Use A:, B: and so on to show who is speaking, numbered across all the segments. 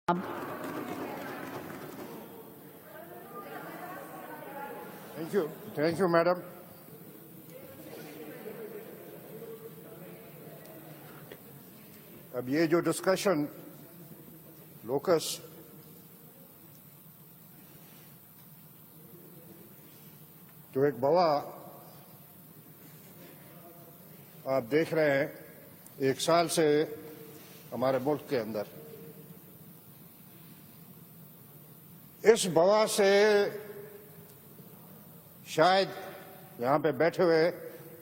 A: Thank you madam. अब ये जो डिस्कशन लोकस जो एक बवा आप देख रहे हैं 1 साल से हमारे मुल्क के अंदर, इस बवा से शायद यहां पे बैठे हुए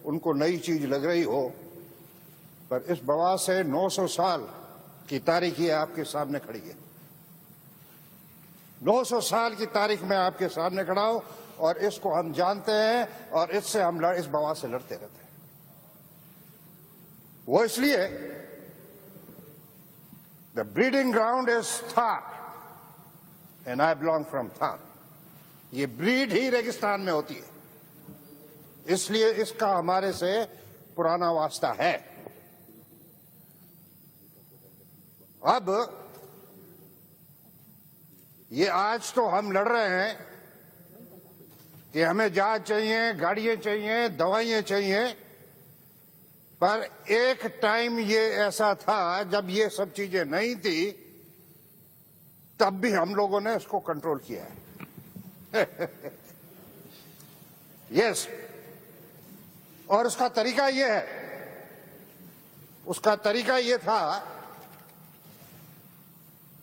A: उनको नई चीज लग रही हो, पर इस बवा से 900 साल की तारीख ये आपके सामने खड़ी है। 900 साल की तारीख में आपके सामने खड़ा हूं और इसको हम जानते हैं और इससे हम इस बवा से लड़ते रहते हैं। वो इसलिए the breeding ground is Thar and I belong from Thar. ये ब्रीड ही रेगिस्तान में होती है, इसलिए इसका हमारे से पुराना वास्ता है। अब ये आज तो हम लड़ रहे हैं कि हमें जहाज चाहिए, गाड़ियां चाहिए, दवाइयां चाहिए, पर एक टाइम ये ऐसा था जब ये सब चीजें नहीं थी, तब भी हम लोगों ने इसको कंट्रोल किया है। यस, और उसका तरीका ये है, उसका तरीका ये था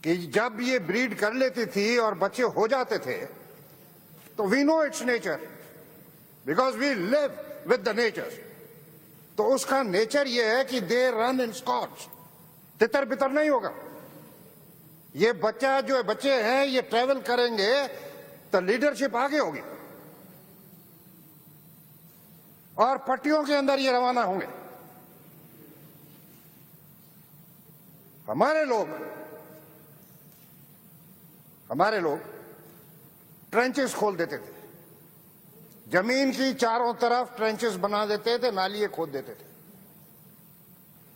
A: कि जब ये ब्रीड कर लेती थी और बच्चे हो जाते थे, तो we know its nature because we live with the nature. तो उसका नेचर ये है कि दे रन इन स्क्वाड्स, तितर बितर नहीं होगा। ये बच्चे हैं, ये ट्रेवल करेंगे तो लीडरशिप आगे होगी और पट्टियों के अंदर ये रवाना होंगे। हमारे लोग ट्रेंचेस खोल देते थे, जमीन की चारों तरफ ट्रेंचेस बना देते थे, नालियां खोद देते थे,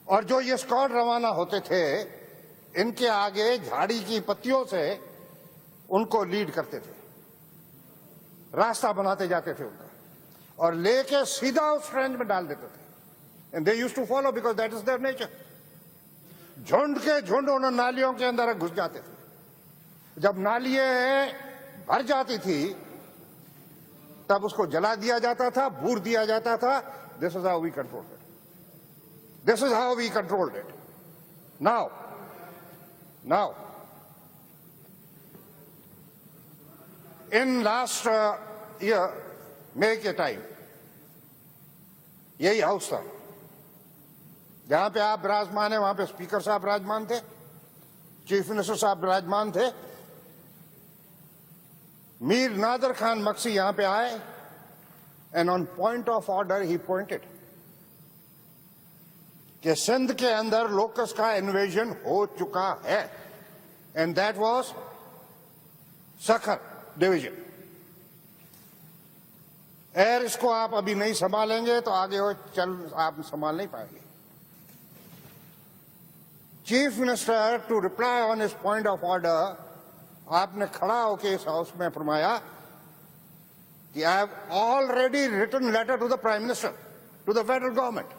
A: और जो ये स्क्वाड रवाना होते थे इनके आगे झाड़ी की पत्तियों से उनको लीड करते थे, रास्ता बनाते जाते थे उनका, और लेके सीधा उस ट्रेंच में डाल देते थे। And they used to follow because that is their nature. झुंड के झुंड उन नालियों के अंदर घुस जाते थे। जब नालियां भर जाती थी तब उसको जला दिया जाता था, बूर दिया जाता था। This is how we controlled it. This is how we controlled it. Now in last year May के टाइम यही हाउस था जहां पे आप विराजमान है, वहां पे स्पीकर साहब विराजमान थे, चीफ मिनिस्टर साहब विराजमान थे। मीर नादर खान मक्सी यहां पे आए and on point of order he pointed कि सिंध के अंदर लोकस का इन्वेजन हो चुका है and that was Sukkur division. Air इसको आप अभी नहीं संभालेंगे तो आगे हो आप संभाल नहीं पाएंगे। Chief minister to reply on his point of order, आपने खड़ा होकर इस हाउस में फरमाया कि I have already written letter to the prime minister, to the federal government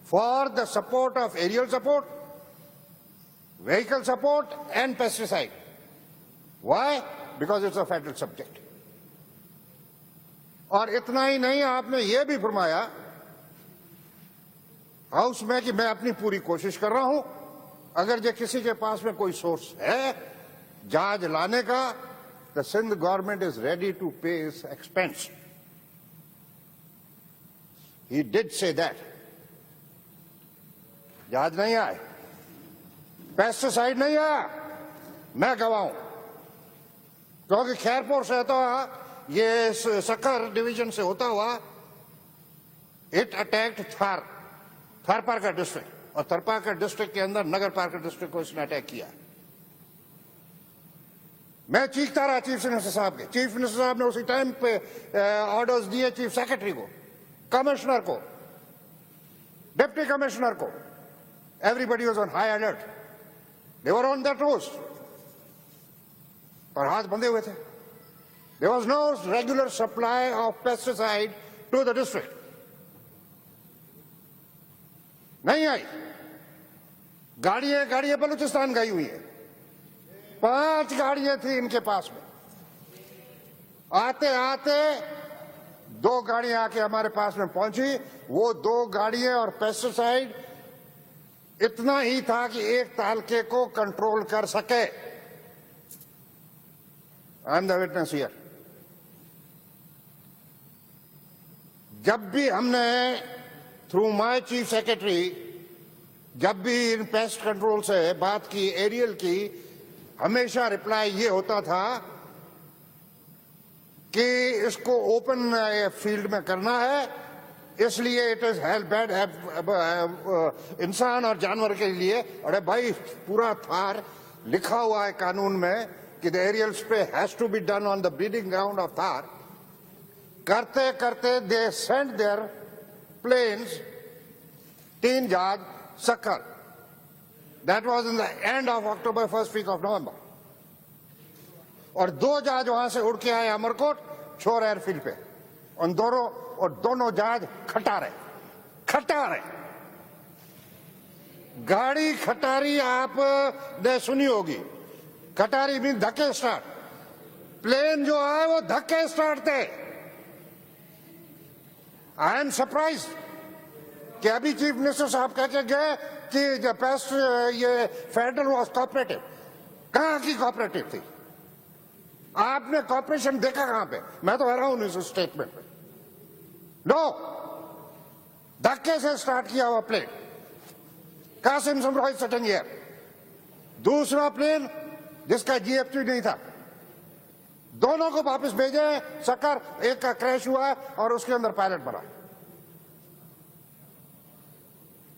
A: for the support of aerial support, vehicle support and pesticide. Why? Because it's a federal subject. और इतना ही नहीं, आपने यह भी फरमाया हाउस में कि मैं अपनी पूरी कोशिश कर रहा हूं, अगर जो किसी के पास में कोई सोर्स है जहाज लाने का, the Sindh government is ready to pay his expense. He did say that. जहाज नहीं आए, पेस्टिसाइड नहीं आया, मैं गवाऊं, क्योंकि खैरपुर से तो ये सखर डिवीजन से होता हुआ इट अटैक्ड थारपारकर डिस्ट्रिक्ट, और थारपारकर डिस्ट्रिक्ट के अंदर नगर पार्कर डिस्ट्रिक्ट को इसने अटैक किया। मैं चीखता रहा चीफ मिनिस्टर साहब के। चीफ मिनिस्टर साहब ने उसी टाइम पे ऑर्डर्स दिए चीफ सेक्रेटरी को, कमिश्नर को, डिप्टी कमिश्नर को। Everybody was on high alert. They were on that roast. और हाथ बंधे हुए थे. There was no regular supply of pesticide to the district. नहीं आई. गाड़ियां बलूचिस्तान गई हुई है. 5 गाड़ियां थी इनके पास में. आते आते 2 गाड़ियां आके हमारे पास में पहुंची. वो 2 गाड़ियां और पेस्टिसाइड इतना ही था कि एक तालके को कंट्रोल कर सके. I am the witness here. जब भी हमने थ्रू माय चीफ सेक्रेटरी जब भी इन पेस्ट कंट्रोल से बात की, एरियल की, हमेशा रिप्लाई ये होता था कि इसको ओपन फील्ड में करना है, इसलिए इट इज हेल्प बैड इंसान और जानवर के लिए. अरे भाई, पूरा थार लिखा हुआ है कानून में कि the aerial spray has to be done on the breeding ground of Thar. करते करते दे सेंड देयर प्लेन्स, 3 जहाज Sukkur. That was in the end of October, first week of November. और 2 जहाज वहां से उड़ के आए अमरकोट छोर एयरफील्ड पे. और दोनों जहाज खटारे. गाड़ी खटारी आपने सुनी होगी. खटारी मीन धक्के स्टार्ट. प्लेन जो है वो धक्के स्टार्ट थे. आई एम सरप्राइज कि अभी चीफ मिनिस्टर साहब कह के गए कि पेस्ट ये फेडरल वॉज कोऑपरेटिव. कहां की कोऑपरेटिव थी? आपने कॉर्पोरेशन देखा कहां पे? मैं तो हैरान हूं इस स्टेटमेंट पे. नो, धक्के से स्टार्ट किया हुआ plane. Qasim Samrohi sitting here. दूसरा प्लेन जिसका जीएफटी नहीं था, दोनों को वापस भेजे सक्कर. एक का क्रैश हुआ और उसके अंदर पायलट बना.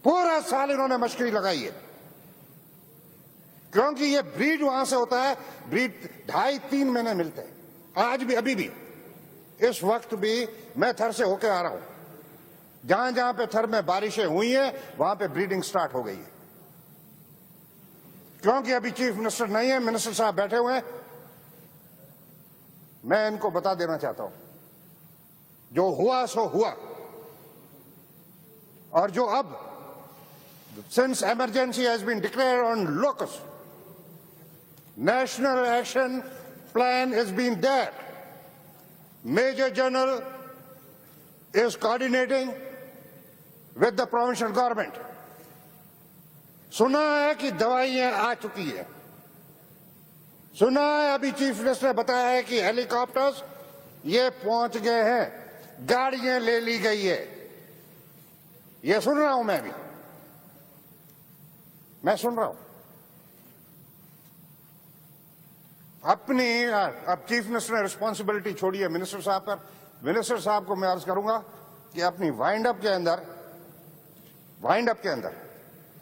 A: पूरा साल इन्होंने मशकरी लगाई है, क्योंकि ये ब्रीड वहां से होता है. ब्रीड 2.5-3 महीने मिलते हैं. आज भी, अभी भी, इस वक्त भी मैं थर से होके आ रहा हूं. जहां जहां पे थर में बारिशें हुई हैं वहां पे ब्रीडिंग स्टार्ट हो गई है. क्योंकि अभी चीफ मिनिस्टर नहीं है, मिनिस्टर साहब बैठे हुए हैं. मैं इनको बता देना चाहता हूं, जो हुआ सो हुआ. और जो अब, since emergency has been declared on locust, national action plan has been there. Major General is coordinating with the provincial government. सुना है कि दवाइयां आ चुकी है. सुना है अभी चीफ मिनिस्टर ने बताया है कि हेलीकॉप्टर्स ये पहुंच गए हैं, गाड़ियां ले ली गई है. ये सुन रहा हूं मैं सुन रहा हूं. अब चीफ मिनिस्टर ने रिस्पॉन्सिबिलिटी छोड़ी है मिनिस्टर साहब पर. मिनिस्टर साहब को मैं अर्ज करूंगा कि अपनी वाइंड अप के अंदर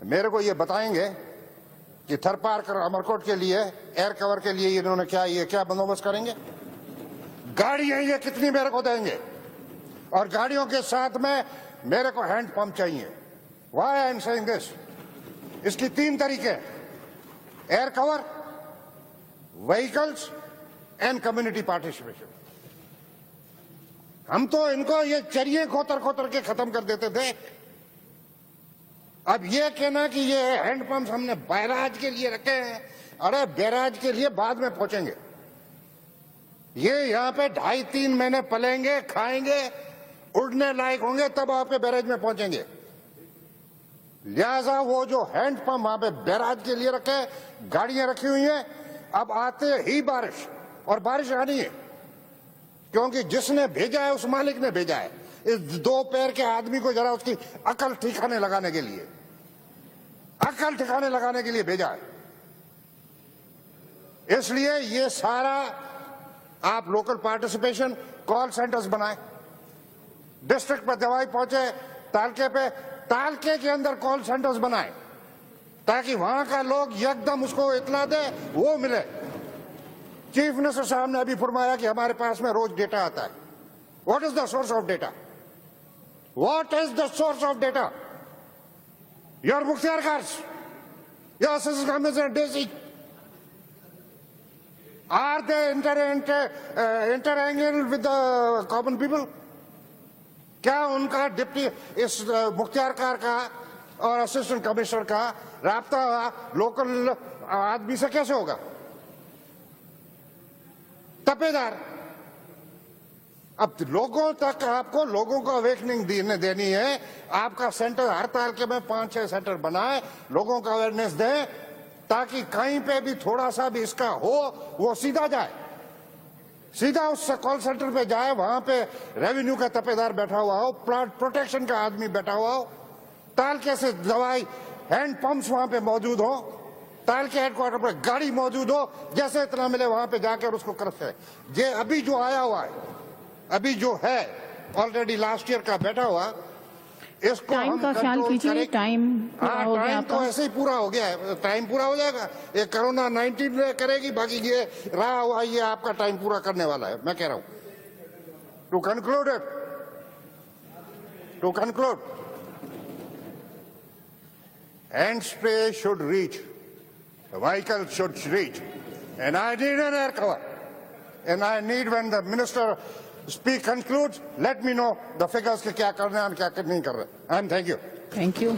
A: मेरे को ये बताएंगे कि थर पार्क और अमरकोट के लिए एयर कवर के लिए इन्होंने क्या बंदोबस्त करेंगे. गाड़ियां ये कितनी मेरे को देंगे, और गाड़ियों के साथ में मेरे को हैंड पंप चाहिए. Why I am saying this? इसकी 3 तरीके: air cover, vehicles and community participation. हम तो इनको ये चरिये खोतर के खत्म कर देते थे. अब ये कहना कि ये हैंड पंप हमने बैराज के लिए रखे हैं. अरे बैराज के लिए बाद में पहुंचेंगे. ये यहां पे 2.5-3 महीने पलेंगे, खाएंगे, उड़ने लायक होंगे, तब आपके बैराज में पहुंचेंगे. लिहाजा वो जो हैंड पंप वहां पे बैराज के लिए रखे, गाड़ियां रखी हुई हैं. अब आते ही बारिश, और बारिश आनी है, क्योंकि जिसने भेजा है उस मालिक ने भेजा है. इस 2 पैर के आदमी को जरा उसकी अकल ठिकाने लगाने के लिए भेजा है. इसलिए ये सारा आप लोकल पार्टिसिपेशन, कॉल सेंटर्स बनाए. डिस्ट्रिक्ट पर दवाई पहुंचे, तालके के अंदर कॉल सेंटर्स बनाए, ताकि वहां का लोग एकदम उसको इतला दे, वो मिले. चीफ मिनिस्टर साहब ने अभी फरमाया कि हमारे पास में रोज डेटा आता है. What is the source of data? What is the source of data? Your Mukhtar cards. Your systems are desi. Are they interangling with the common people? क्या उनका डिप्टी इस मुख्तियार कार का और असिस्टेंट कमिश्नर का राब्ता local आदमी से कैसे होगा? तपेदार। अब लोगों तक आपको लोगों को अवेकनिंग देनी है। आपका सेंटर हर ताल के में 5-6 सेंटर बनाए, लोगों का अवेयरनेस दे, ताकि कहीं पे भी थोड़ा सा भी इसका हो वो सीधा जाए, सीधा उस कॉल सेंटर पे जाए, वहां पे रेवेन्यू का तपेदार बैठा हुआ हो, प्लांट प्रोटेक्शन का आदमी बैठा हुआ हो, ताल के से दवाई हैंड पंप्स वहां पे मौजूद हो, ताल के हेडक्वार्टर पर गाड़ी मौजूद हो, जैसे इतना मिले वहां पे जाकर उसको करते। ये अभी जो आया हुआ है, अभी जो है ऑलरेडी लास्ट ईयर का बैठा हुआ, इसको
B: टाइम का ख्याल कीजिए। टाइम पूरा हो गया
A: टाइम
B: आपका।
A: तो ऐसे ही पूरा हो गया है, टाइम पूरा हो जाएगा। ये कोरोना 19 करेगी, बाकी ये रहा हुआ ये आपका टाइम पूरा करने वाला है। मैं कह रहा हूं to conclude, hand spray should reach, the vehicle should reach, and I need an air cover, and I need, when the minister concludes, let me know the figures के क्या करना है और क्या नहीं कर रहे हैं। And thank you.
B: Thank you.